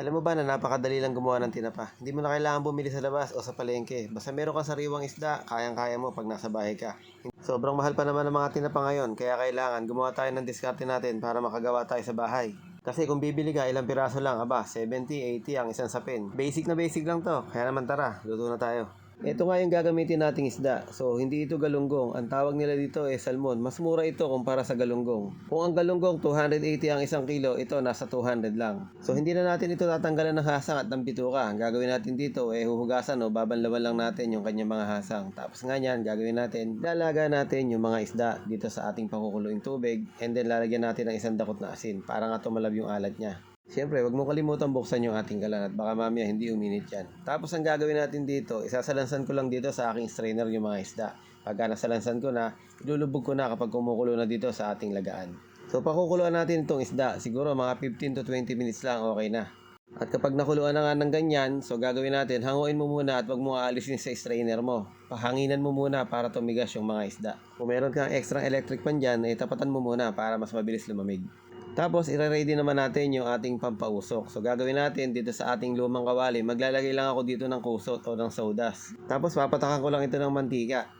Alam mo ba na napakadali lang gumawa ng tinapa? Hindi mo na kailangan bumili sa labas o sa palengke. Basta meron kang sariwang isda, kayang-kaya mo pag nasa bahay ka. Sobrang mahal pa naman ng mga tinapa ngayon, kaya kailangan gumawa tayo ng diskarte natin para makagawa tayo sa bahay. Kasi kung bibili ka, ilang piraso lang, 70, 80 ang isang sapin. Basic na basic lang to, kaya naman tara, luto na tayo. Ito nga yung gagamitin nating isda. So, hindi ito galunggong. Ang tawag nila dito ay salmon. Mas mura ito kumpara sa galunggong. Kung ang galunggong 280 ang isang kilo, ito nasa 200 lang. So, hindi na natin ito tatanggalan ng hasang at ng bituka. Ang gagawin natin dito ay huhugasan o babanlawan lang natin yung kanyang mga hasang. Tapos nga yan, gagawin natin, lalaga natin yung mga isda dito sa ating pakukuluing tubig. And then lalagyan natin ng isang dakot na asin para nga tumalab yung alat niya. Siyempre, wag mo kalimutan buksan yung ating kalan at baka mamaya hindi uminit yan. Tapos ang gagawin natin dito, isasalansan ko lang dito sa aking strainer yung mga isda. Pagka nasalansan ko na, ilulubog ko na kapag kumukulo na dito sa ating lagaan. So pakukuluan natin itong isda, siguro mga 15 to 20 minutes lang okay na. At kapag nakuluan na nga ng ganyan, so gagawin natin, hanguin mo muna at wag mo aalisin sa strainer mo. Pahanginan mo muna para tumigas yung mga isda. Kung meron kang extra electric pan dyan, tapatan mo muna para mas mabilis lumamig. Tapos, i-ready naman natin yung ating pampausok. So, gagawin natin dito sa ating lumang kawali. Maglalagay lang ako dito ng kusot o ng sodas. Tapos, papatakan ko lang ito ng mantika.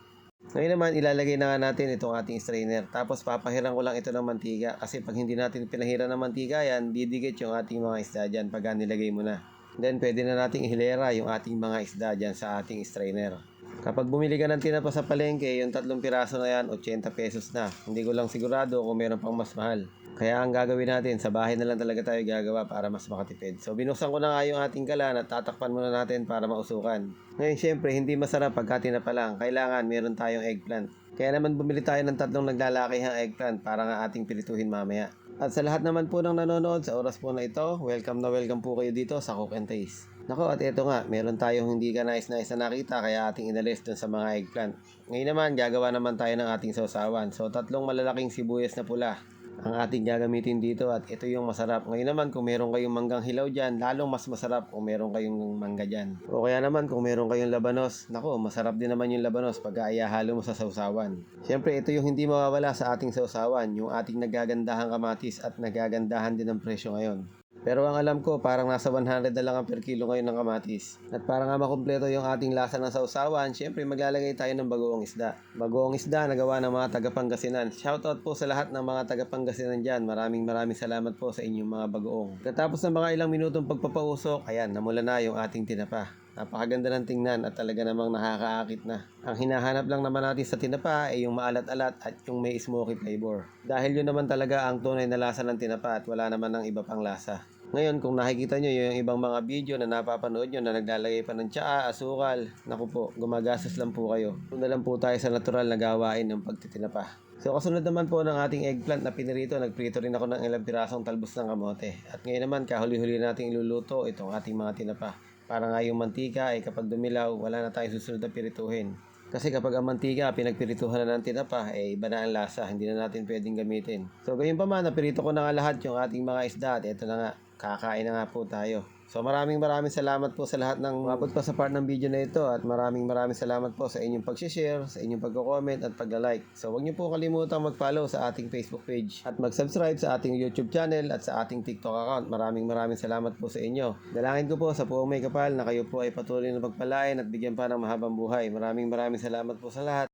Ngayon naman, ilalagay na nga natin itong ating strainer. Tapos, papahiran ko lang ito ng mantika. Kasi pag hindi natin pinahiran ng mantika yan, didikit yung ating mga isda dyan pag nilagay mo na. Then, pwede na nating ihilera yung ating mga isda dyan sa ating strainer. Kapag bumili ka ng tinapa sa palengke, yung 3 piraso na yan, 80 pesos na. Hindi ko lang sigurado kung meron pang mas mahal. Kaya ang gagawin natin, sa bahay na lang talaga tayo gagawa para mas makatipid. So binuksan ko na nga yung ating kalan at tatakpan muna natin para mausukan. Ngayon syempre, hindi masarap pagka tinapa lang. Kailangan meron tayong eggplant. Kaya naman bumili tayo ng 3 naglalakihang eggplant para nga ating pirituhin mamaya. At sa lahat naman po ng nanonood sa oras po na ito, welcome na welcome po kayo dito sa Cook and Taste. Nako, at ito nga, meron tayong hindi ka nais-nais na nakita kaya ating inalis dun sa mga eggplant. Ngayon naman, gagawa naman tayo ng ating sausawan. So 3 malalaking sibuyas na pula ang ating gagamitin dito at ito yung masarap. Ngayon naman kung meron kayong manggang hilaw dyan, lalong mas masarap kung meron kayong mangga dyan. O kaya naman kung meron kayong labanos, nako masarap din naman yung labanos pag halo mo sa sausawan. Siyempre ito yung hindi mawawala sa ating sausawan, yung ating nagagandahang kamatis at nagagandahan din ang presyo ngayon. Pero ang alam ko, parang nasa 100 na lang ang per kilo ngayon ng kamatis. At para nga makumpleto yung ating lasa ng sausawan, syempre maglalagay tayo ng bagoong isda. Bagoong isda na gawa ng mga taga-Pangasinan. Shoutout po sa lahat ng mga taga-Pangasinan dyan. Maraming salamat po sa inyong mga bagoong. Katapos ng mga ilang minutong pagpapausok, ayan, namula na yung ating tinapa. Napakaganda ng tingnan at talaga namang nakakaakit na. Ang hinahanap lang naman natin sa tinapa ay yung maalat-alat at yung may smoky flavor. Dahil yun naman talaga ang tunay na lasa ng tinapa at wala naman ng iba pang lasa. Ngayon, kung nakikita nyo yung ibang mga video na napapanood nyo na naglalagay pa ng tsaa, asukal, naku po, gumagastos lang po kayo. Doon na lang po tayo sa natural na gawain ng pagtitinapa. So kasunod naman po ng ating eggplant na pinirito, nagprito rin ako ng ilang pirasong talbos ng kamote. At ngayon naman, kahuli-huli nating iluluto itong ating mga tinapa. Para nga yung mantika ay kapag dumilaw, wala na tayong susunod na pirituhin. Kasi kapag ang mantika pinagpirituhan na ng tinapa, iba na ang lasa, hindi na natin pwedeng gamitin. So gayon pa man, napirito ko na nga lahat yung ating mga isda at ito na nga, kakain na nga po tayo. So maraming salamat po sa lahat ng umabot pa sa part ng video na ito at maraming salamat po sa inyong pag-share, sa inyong pag-comment at pag-like. So huwag niyo po kalimutan mag-follow sa ating Facebook page at mag-subscribe sa ating YouTube channel at sa ating TikTok account. Maraming salamat po sa inyo. Dalangin ko po sa puong may kapal na kayo po ay patuloy na pagpalain at bigyan pa ng mahabang buhay. Maraming salamat po sa lahat.